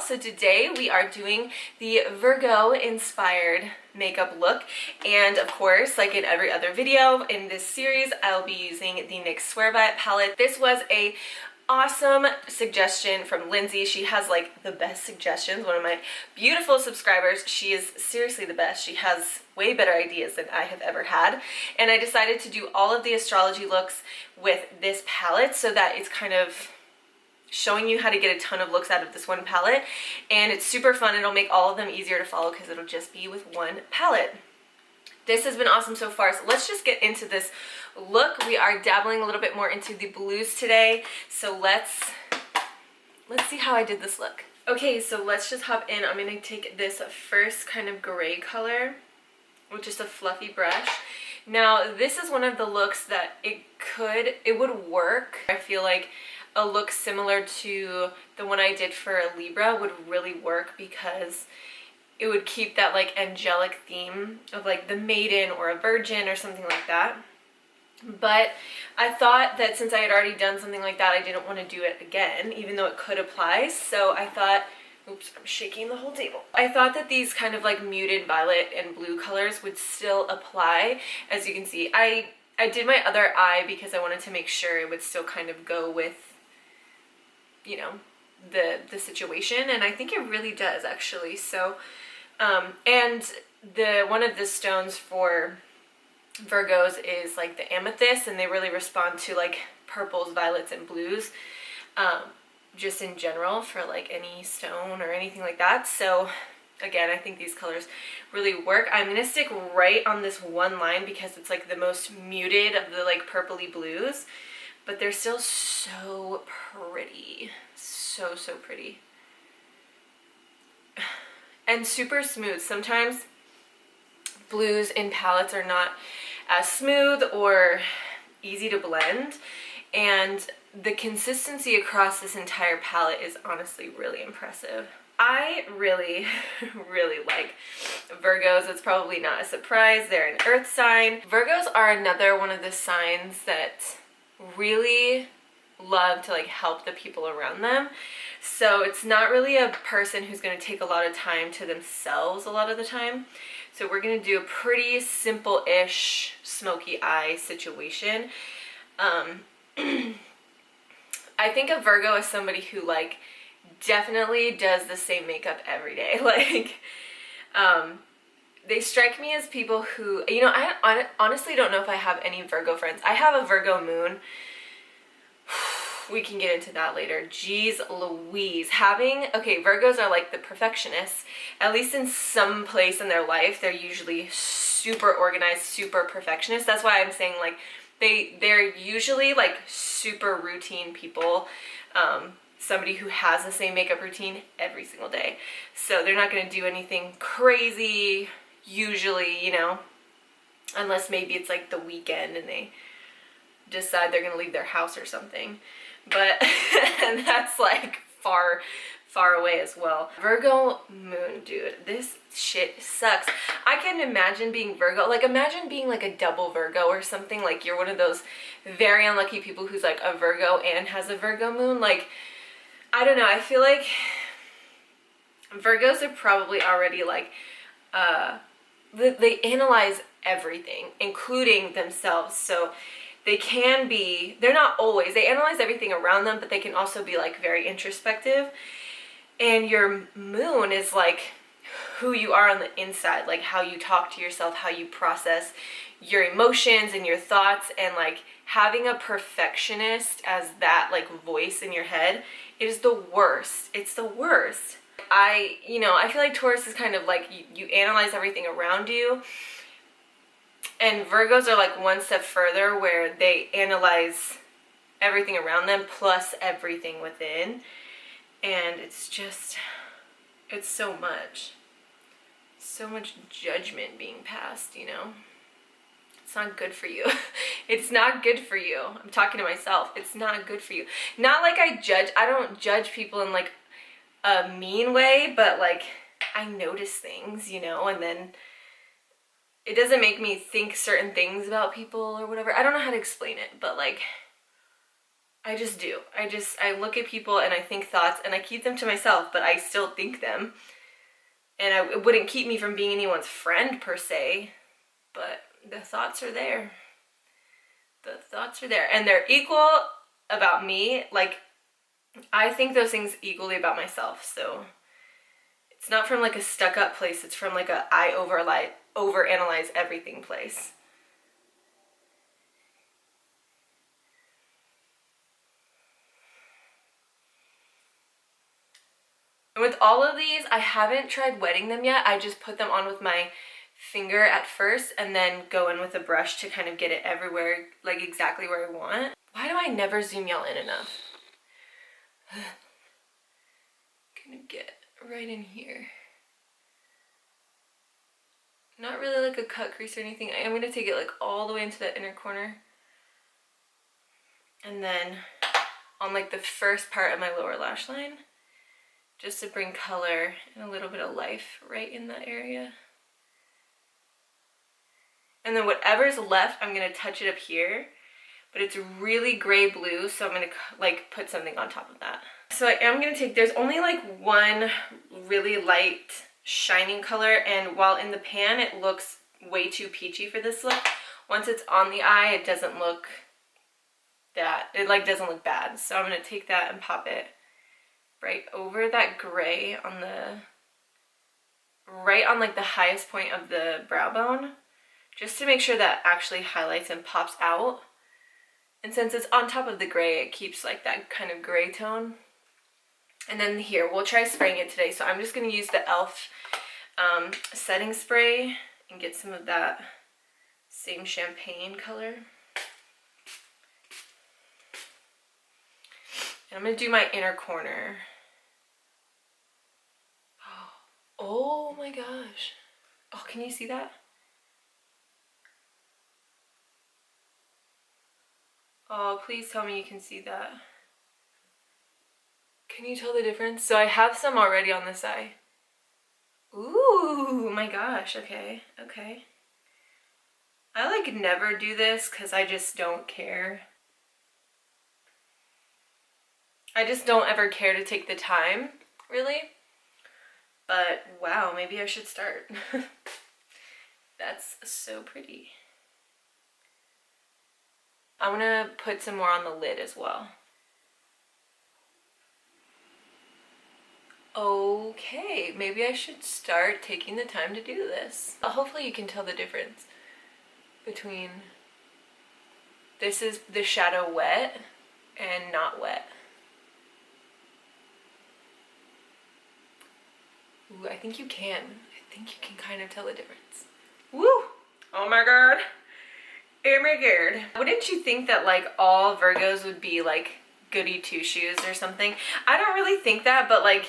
So today we are doing the Virgo inspired makeup look, and of course, like in every other video in this series, I'll be using the NYX Swear By It palette. This was a awesome suggestion from Lindsay. She has like the best suggestions, one of my beautiful subscribers. She is seriously the best. She has way better ideas than I have ever had, and I decided to do all of the astrology looks with this palette so that it's kind of showing you how to get a ton of looks out of this one palette, and it's super fun. It'll make all of them easier to follow because it'll just be with one palette. This has been awesome so far, so let's just get into this look. We are dabbling a little bit more into the blues today, so let's see how I did this look. Okay, so let's just hop in. I'm gonna take this first kind of gray color with just a fluffy brush. Now, this is one of the looks that it would work. I feel like a look similar to the one I did for a Libra would really work because it would keep that like angelic theme of like the maiden or a virgin or something like that. But I thought that since I had already done something like that, I didn't want to do it again, even though it could apply. So I thought, oops, I'm shaking the whole table. I thought that these kind of like muted violet and blue colors would still apply. As you can see, I did my other eye because I wanted to make sure it would still kind of go with, you know, the situation, and I think it really does actually. So and one of the stones for Virgos is like the amethyst, and they really respond to like purples, violets, and blues, just in general for like any stone or anything like that. So again, I think these colors really work. I'm gonna stick right on this one line because it's like the most muted of the like purpley blues, but they're still so pretty. So pretty. And super smooth. Sometimes blues in palettes are not as smooth or easy to blend, and the consistency across this entire palette is honestly really impressive. I really like Virgos. It's probably not a surprise. They're an earth sign. Virgos are another one of the signs that really love to like help the people around them. So it's not really a person who's going to take a lot of time to themselves a lot of the time. So we're going to do a pretty simple-ish smoky eye situation. I think of Virgo as somebody who like definitely does the same makeup every day. Like they strike me as people who, you know, I honestly don't know if I have any Virgo friends. I have a Virgo moon. We can get into that later. Jeez Louise. Okay, Virgos are like the perfectionists. At least in some place in their life, they're usually super organized, super perfectionist. That's why I'm saying like they're usually like super routine people. Somebody who has the same makeup routine every single day. So they're not gonna do anything crazy usually, you know, unless maybe it's like the weekend and they decide they're gonna leave their house or something. But and that's like far away as well. Virgo moon, dude, this shit sucks. I can imagine being Virgo, like imagine being like a double Virgo or something. Like you're one of those very unlucky people who's like a Virgo and has a Virgo moon. Like, I don't know, I feel like Virgos are probably already like they analyze everything, including themselves. So they're not always, they analyze everything around them, but they can also be like very introspective. And your moon is like who you are on the inside, like how you talk to yourself, how you process your emotions and your thoughts, and like having a perfectionist as that like voice in your head is the worst. It's the worst. I feel like Taurus is kind of like you analyze everything around you. And Virgos are like one step further where they analyze everything around them plus everything within. And it's so much judgment being passed, you know? It's not good for you. It's not good for you. I'm talking to myself. It's not good for you. Not like I don't judge people in like a mean way, but like I notice things, you know, and then it doesn't make me think certain things about people or whatever. I don't know how to explain it, but like I just do. I look at people and I think thoughts and I keep them to myself, but I still think them. And it wouldn't keep me from being anyone's friend per se, but the thoughts are there. The thoughts are there. And they're equal about me. Like, I think those things equally about myself. So it's not from like a stuck up place. It's from like a I overanalyze everything place. And with all of these, I haven't tried wetting them yet. I just put them on with my finger at first and then go in with a brush to kind of get it everywhere, like exactly where I want. Why do I never zoom y'all in enough? Gonna get right in here. Not really like a cut crease or anything. I am gonna take it like all the way into that inner corner. And then on like the first part of my lower lash line, just to bring color and a little bit of life right in that area. And then whatever's left, I'm gonna touch it up here, but it's really gray blue, so I'm gonna like put something on top of that. So I am gonna take, there's only like one really light shining color, and while in the pan it looks way too peachy for this look, once it's on the eye, it doesn't look that, it like doesn't look bad. So I'm gonna take that and pop it right over that gray on the, right on like the highest point of the brow bone, just to make sure that actually highlights and pops out. And since it's on top of the gray, it keeps like that kind of gray tone. And then here, we'll try spraying it today. So I'm just gonna use the e.l.f. Setting spray and get some of that same champagne color. And I'm gonna do my inner corner. Oh my gosh. Oh, can you see that? Oh, please tell me you can see that. Can you tell the difference? So I have some already on this eye. Ooh, my gosh, okay, okay. I like never do this because I just don't care. I just don't ever care to take the time, really. But wow, maybe I should start. That's so pretty. I'm gonna put some more on the lid as well. Okay, maybe I should start taking the time to do this. Hopefully you can tell the difference between this is the shadow wet and not wet. Ooh, I think you can. I think you can kind of tell the difference. Woo! Oh my god. Oh my god. Wouldn't you think that like all Virgos would be like goody two shoes or something? I don't really think that, but like,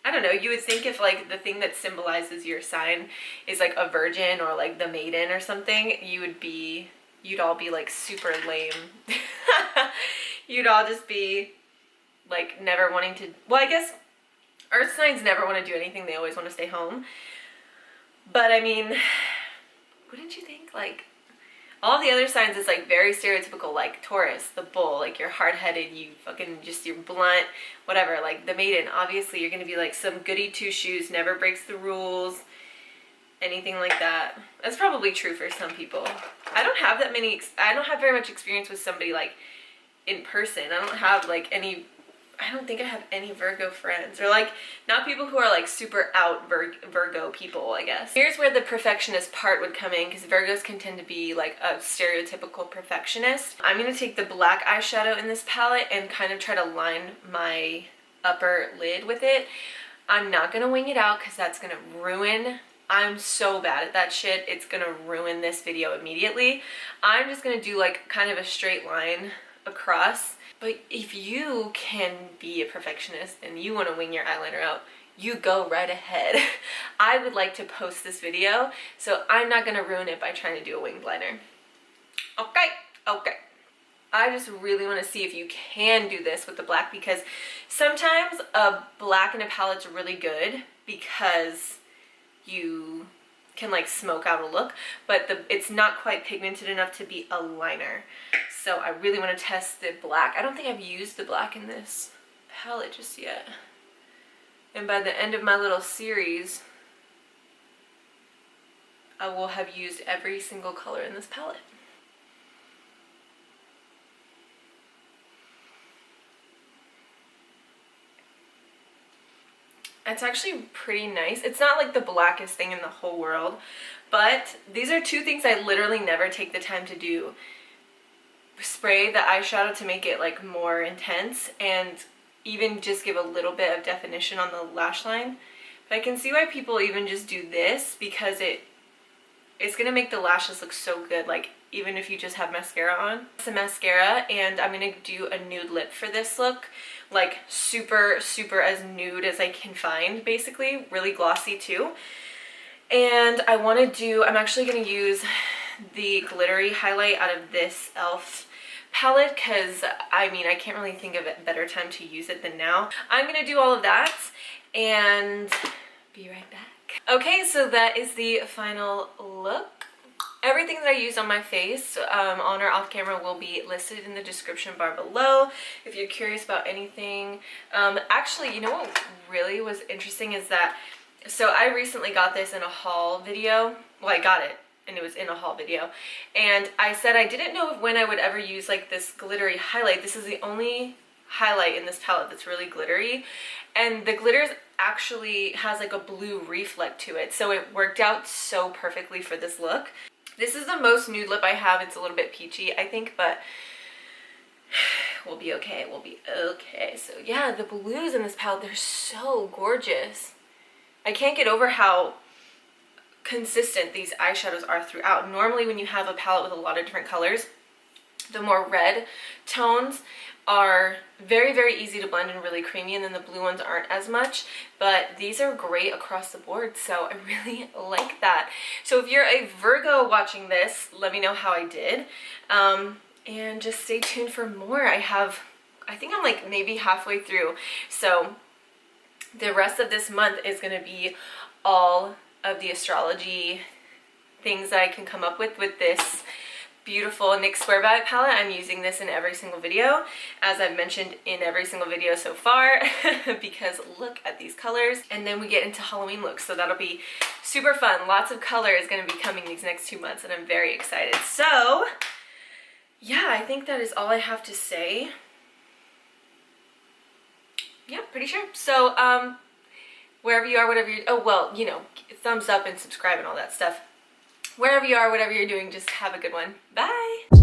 I don't know, you would think if like the thing that symbolizes your sign is like a virgin or like the maiden or something, you'd all be like super lame. You'd all just be like never wanting to, well, I guess earth signs never want to do anything, they always want to stay home. But I mean, wouldn't you think like all the other signs is like very stereotypical, like Taurus, the bull, like you're hard-headed, you fucking just, you're blunt, whatever. Like the maiden, obviously you're gonna be like some goody two-shoes, never breaks the rules, anything like that. That's probably true for some people. I don't have very much experience with somebody like in person. I don't think I have any Virgo friends, or like not people who are like super out Virgo people, I guess. Here's where the perfectionist part would come in, because Virgos can tend to be like a stereotypical perfectionist. I'm gonna take the black eyeshadow in this palette and kind of try to line my upper lid with it. I'm not gonna wing it out because that's gonna ruin, I'm so bad at that shit, it's gonna ruin this video immediately. I'm just gonna do like kind of a straight line across. But if you can be a perfectionist and you want to wing your eyeliner out, you go right ahead. I would like to post this video, so I'm not going to ruin it by trying to do a winged liner. Okay, okay. I just really want to see if you can do this with the black, because sometimes a black in a palette's really good because you can like smoke out a look, but it's not quite pigmented enough to be a liner. So I really want to test the black. I don't think I've used the black in this palette just yet. And by the end of my little series, I will have used every single color in this palette. It's actually pretty nice. It's not like the blackest thing in the whole world, but these are two things I literally never take the time to do. Spray the eyeshadow to make it like more intense and even just give a little bit of definition on the lash line. But I can see why people even just do this, because it's gonna make the lashes look so good, like even if you just have mascara on. Some mascara, and I'm gonna do a nude lip for this look, like super as nude as I can find, basically, really glossy too. And I'm actually gonna use the glittery highlight out of this e.l.f. palette, because I mean, I can't really think of a better time to use it than now. I'm gonna do all of that and be right back. Okay, so that is the final look. Everything that I used on my face, on or off camera, will be listed in the description bar below if you're curious about anything. Actually, you know what really was interesting is that, so I recently got this in a haul video. Well, I got it and it was in a haul video, and I said I didn't know when I would ever use like this glittery highlight. This is the only highlight in this palette that's really glittery, and the glitters actually has like a blue reflect to it, so it worked out so perfectly for this look. This is the most nude lip I have. It's a little bit peachy, I think, but we'll be okay. We'll be okay. So yeah, the blues in this palette, they're so gorgeous. I can't get over how consistent these eyeshadows are throughout. Normally when you have a palette with a lot of different colors, the more red tones are very easy to blend and really creamy, and then the blue ones aren't as much, but these are great across the board, so I really like that. So if you're a Virgo watching this, let me know how I did, and just stay tuned for more. I think I'm like maybe halfway through, so the rest of this month is going to be all of the astrology things that I can come up with this beautiful NYX Swear By It palette. I'm using this in every single video, as I've mentioned in every single video so far, because look at these colors. And then we get into Halloween looks, so that'll be super fun. Lots of color is going to be coming these next 2 months, and I'm very excited. So yeah, I think that is all I have to say. Yeah, pretty sure. So wherever you are, whatever you, oh well, you know, thumbs up and subscribe and all that stuff. Wherever you are, whatever you're doing, just have a good one. Bye!